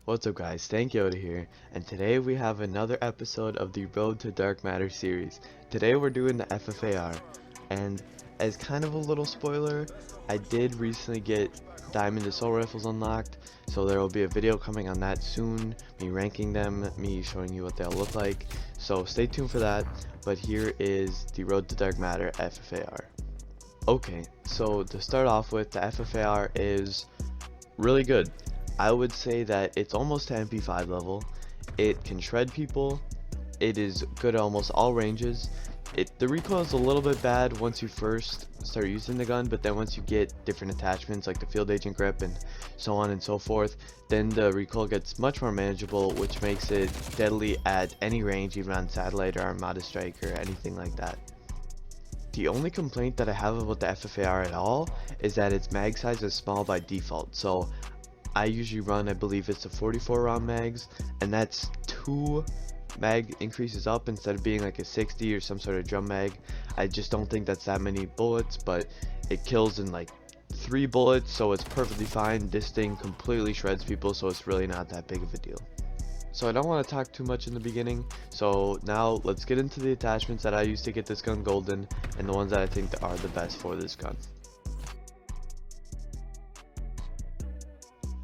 What's up guys, Thank Yoda here, and today we have another episode of the Road to Dark Matter series. Today we're doing the Ffar, and as kind of a little spoiler, I did recently get Diamond Assault Rifles unlocked, so there will be a video coming on that soon, me ranking them, me showing you what they'll look like, so stay tuned for that, but here is the Road to Dark Matter Ffar. Okay, so to start off with, the Ffar is really good. I would say that it's almost to MP5 level. It can shred people. It is good at almost all ranges. The recoil is a little bit bad once you first start using the gun, but then once you get different attachments like the field agent grip and so on and so forth, then the recoil gets much more manageable, which makes it deadly at any range, even on satellite or armada strike or anything like that. The only complaint that I have about the Ffar at all is that its mag size is small by default. So I usually run, I believe it's the 44 round mags, and that's 2 mag increases up instead of being like a 60 or some sort of drum mag. I just don't think that's that many bullets, but it kills in like 3 bullets, so it's perfectly fine. This thing completely shreds people, so it's really not that big of a deal. So I don't want to talk too much in the beginning, so now let's get into the attachments that I use to get this gun golden, and the ones that I think that are the best for this gun.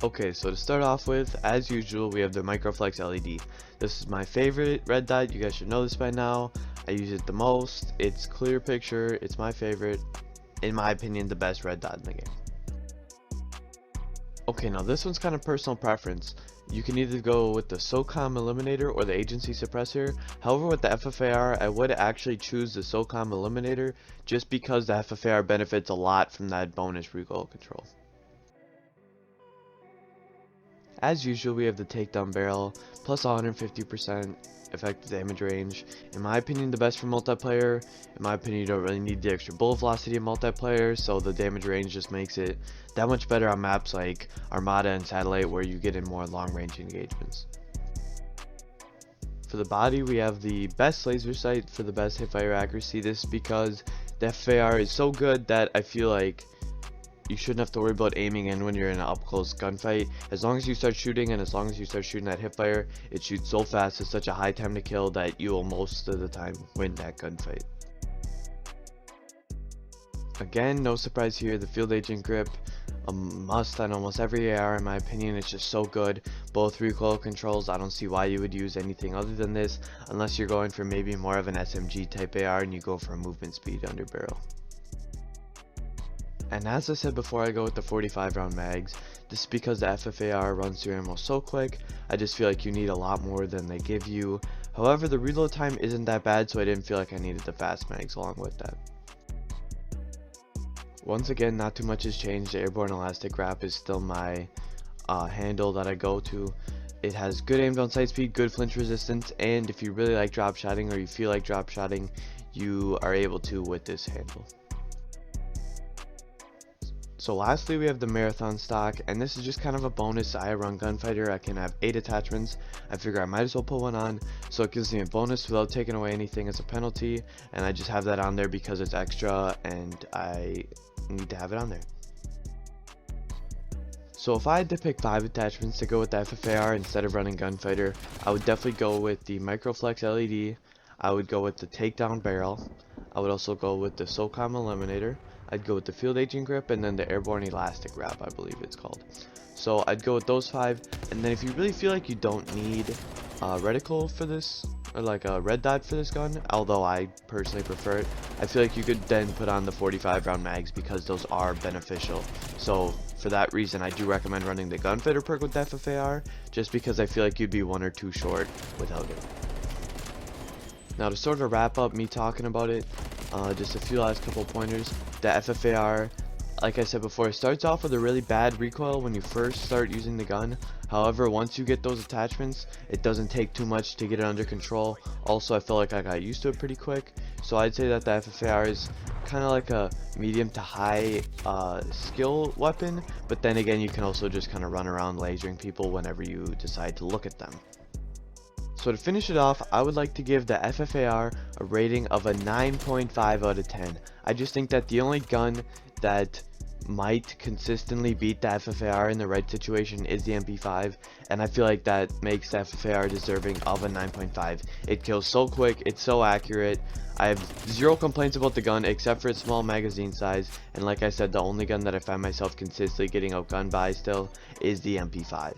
Okay, so to start off with, as usual, we have the Microflex LED. This is my favorite red dot. You guys should know this by now. I use it the most. It's clear picture. It's my favorite. In my opinion, the best red dot in the game. Okay, now this one's kind of personal preference. You can either go with the SOCOM Eliminator or the Agency Suppressor. However, with the Ffar, I would actually choose the SOCOM Eliminator just because the Ffar benefits a lot from that bonus recoil control. As usual, we have the takedown barrel, plus 150% effective damage range. In my opinion, the best for multiplayer. In my opinion, you don't really need the extra bullet velocity in multiplayer, so the damage range just makes it that much better on maps like Armada and Satellite where you get in more long range engagements. For the body, we have the best laser sight for the best hipfire accuracy. This is because the Ffar is so good that I feel like you shouldn't have to worry about aiming in when you're in an up close gunfight. As long as you start shooting, and as long as you start shooting that hipfire, it shoots so fast, it's such a high time to kill that you will most of the time win that gunfight. Again, no surprise here, the field agent grip, a must on almost every AR in my opinion. It's just so good. Both recoil controls, I don't see why you would use anything other than this, unless you're going for maybe more of an SMG type AR and you go for a movement speed under barrel. And as I said before, I go with the 45 round mags. This is because the Ffar runs through ammo so quick. I just feel like you need a lot more than they give you. However, the reload time isn't that bad, so I didn't feel like I needed the fast mags along with that. Once again, not too much has changed. The airborne elastic wrap is still my handle that I go to. It has good aim down sight speed, good flinch resistance, and if you really like drop shotting or you feel like drop shotting, you are able to with this handle. So lastly, we have the marathon stock, and this is just kind of a bonus. I run gunfighter, I can have 8 attachments. I figure I might as well put one on, so it gives me a bonus without taking away anything as a penalty, and I just have that on there because it's extra and I need to have it on there. So if I had to pick 5 attachments to go with the Ffar instead of running gunfighter, I would definitely go with the Microflex LED, I would go with the takedown barrel, I would also go with the SOCOM Eliminator, I'd go with the field agent grip, and then the airborne elastic wrap, I believe it's called. So I'd go with those 5, and then if you really feel like you don't need a reticle for this, or like a red dot for this gun, although I personally prefer it, I feel like you could then put on the 45 round mags because those are beneficial. So for that reason, I do recommend running the gunfighter perk with Ffar, just because I feel like you'd be 1 or 2 short without it. Now to sort of wrap up me talking about it, just a few last couple pointers. The Ffar, like I said before, starts off with a really bad recoil when you first start using the gun. However, once you get those attachments, it doesn't take too much to get it under control. Also, I feel like I got used to it pretty quick. So I'd say that the Ffar is kind of like a medium to high skill weapon. But then again, you can also just kind of run around lasering people whenever you decide to look at them. So to finish it off, I would like to give the Ffar a rating of a 9.5 out of 10. I just think that the only gun that might consistently beat the FFAR in the right situation is the MP5, and I feel like that makes the FFAR deserving of a 9.5. It kills so quick, it's so accurate. I have zero complaints about the gun except for its small magazine size, and like I said, the only gun that I find myself consistently getting outgunned by still is the MP5.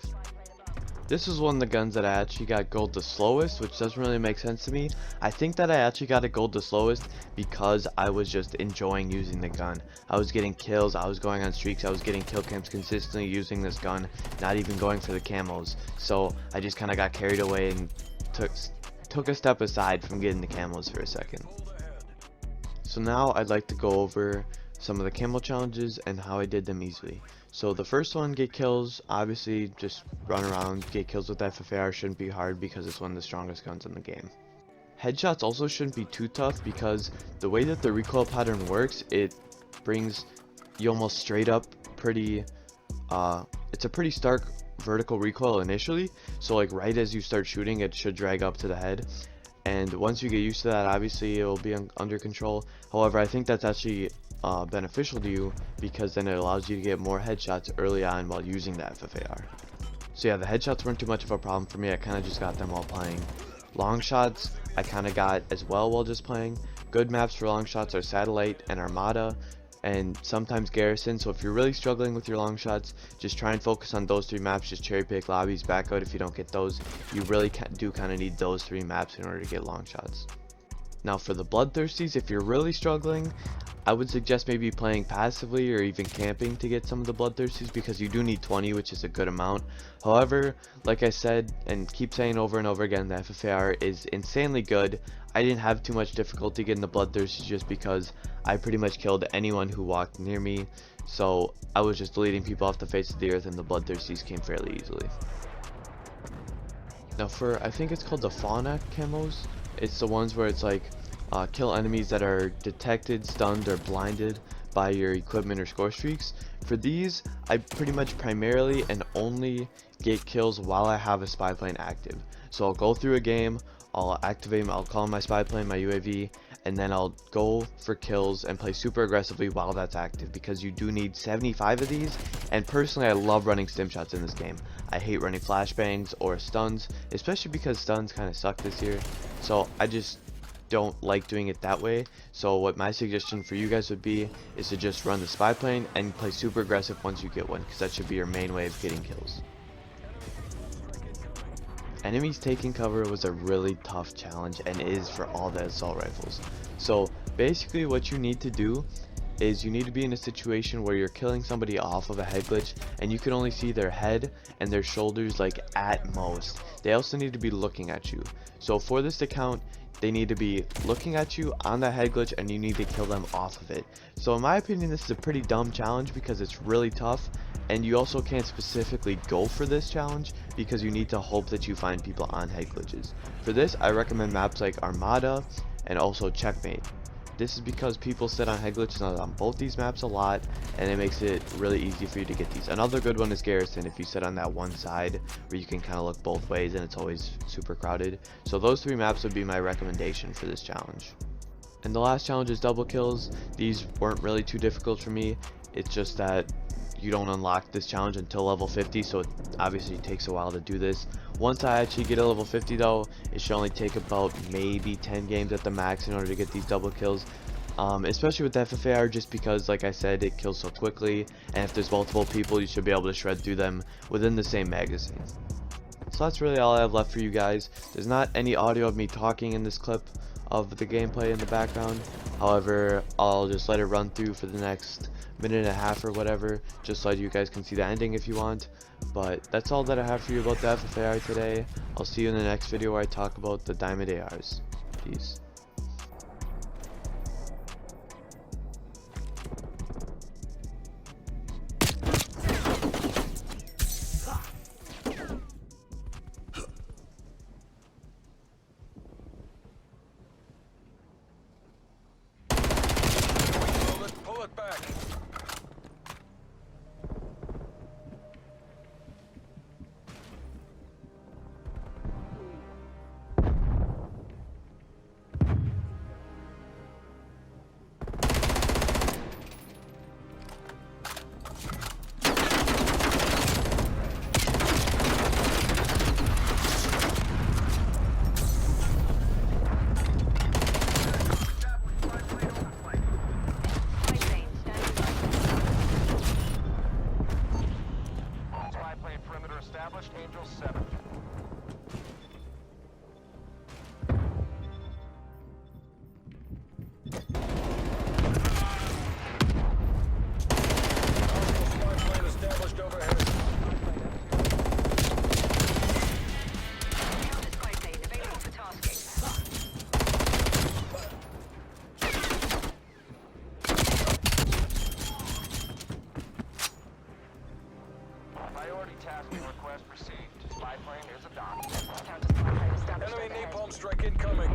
This was one of the guns that I actually got gold the slowest, which doesn't really make sense to me. I think that I actually got it gold the slowest because I was just enjoying using the gun. I was getting kills, I was going on streaks, I was getting kill cams consistently using this gun, not even going for the camos. So I just kind of got carried away and took a step aside from getting the camos for a second. So now I'd like to go over some of the camo challenges and how I did them easily. So the first one, get kills, obviously just run around, get kills with FFAR shouldn't be hard because it's one of the strongest guns in the game. Headshots also shouldn't be too tough because the way that the recoil pattern works, it brings you almost straight up pretty, it's a pretty stark vertical recoil initially, so like right as you start shooting it should drag up to the head, and once you get used to that obviously it will be under control. However, I think that's actually beneficial to you because then it allows you to get more headshots early on while using the FFAR. So yeah, the headshots weren't too much of a problem for me. I kind of just got them while playing. Long shots I kind of got as well while just playing. Good maps for long shots are Satellite and Armada, and sometimes Garrison. So if you're really struggling with your long shots, just try and focus on those 3 maps. Just cherry pick lobbies, back out if you don't get those. You really do kind of need those 3 maps in order to get long shots. Now for the Bloodthirsties, if you're really struggling, I would suggest maybe playing passively or even camping to get some of the Bloodthirsties because you do need 20, which is a good amount. However, like I said and keep saying over and over again, the FFAR is insanely good. I didn't have too much difficulty getting the Bloodthirsties just because I pretty much killed anyone who walked near me. So I was just deleting people off the face of the earth and the Bloodthirsties came fairly easily. Now for, I think it's called the Fauna camos. It's the ones where it's like kill enemies that are detected, stunned, or blinded by your equipment or score streaks. For these, I pretty much primarily and only get kills while I have a spy plane active. So I'll go through a game, I'll activate, I'll call my spy plane, my UAV, and then I'll go for kills and play super aggressively while that's active because you do need 75 of these. And personally, I love running stim shots in this game. I hate running flashbangs or stuns, especially because stuns kind of suck this year. So I just don't like doing it that way. So what my suggestion for you guys would be is to just run the spy plane and play super aggressive once you get one, because that should be your main way of getting kills. Enemies taking cover was a really tough challenge and is for all the assault rifles. So basically what you need to do is you need to be in a situation where you're killing somebody off of a head glitch and you can only see their head and their shoulders like at most. They also need to be looking at you. So for this to count, they need to be looking at you on that head glitch and you need to kill them off of it. So in my opinion, this is a pretty dumb challenge because it's really tough, and you also can't specifically go for this challenge because you need to hope that you find people on head glitches. For this, I recommend maps like Armada and also Checkmate. This is because people sit on head glitches on both these maps a lot, and it makes it really easy for you to get these. Another good one is Garrison, if you sit on that one side where you can kind of look both ways and it's always super crowded. So those 3 maps would be my recommendation for this challenge. And the last challenge is double kills. These weren't really too difficult for me. It's just that you don't unlock this challenge until level 50, so it obviously takes a while to do this. Once I actually get a level 50 though, it should only take about maybe 10 games at the max in order to get these double kills. Especially with the FFAR, just because like I said, it kills so quickly, and if there's multiple people you should be able to shred through them within the same magazine. So that's really all I have left for you guys. There's not any audio of me talking in this clip of the gameplay in the background. However, I'll just let it run through for the next minute and a half or whatever, just so you guys can see the ending if you want. But that's all that I have for you about the FFAR today. I'll see you in the next video where I talk about the Diamond ARs. Peace. Pull it back. Established Angel 7. Hostile spy plane established overhead. Spy plane available for tasking. Priority tasking request received. Spy plane is a dock. Counter spy plane established Enemy overhead. napalm strike incoming.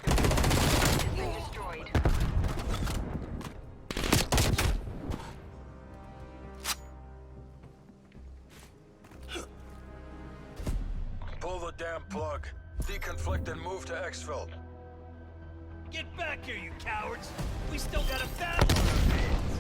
Has been destroyed. Pull the damn plug. Deconflict and move to exfil. Get back here, you cowards! We still got a battle on our hands!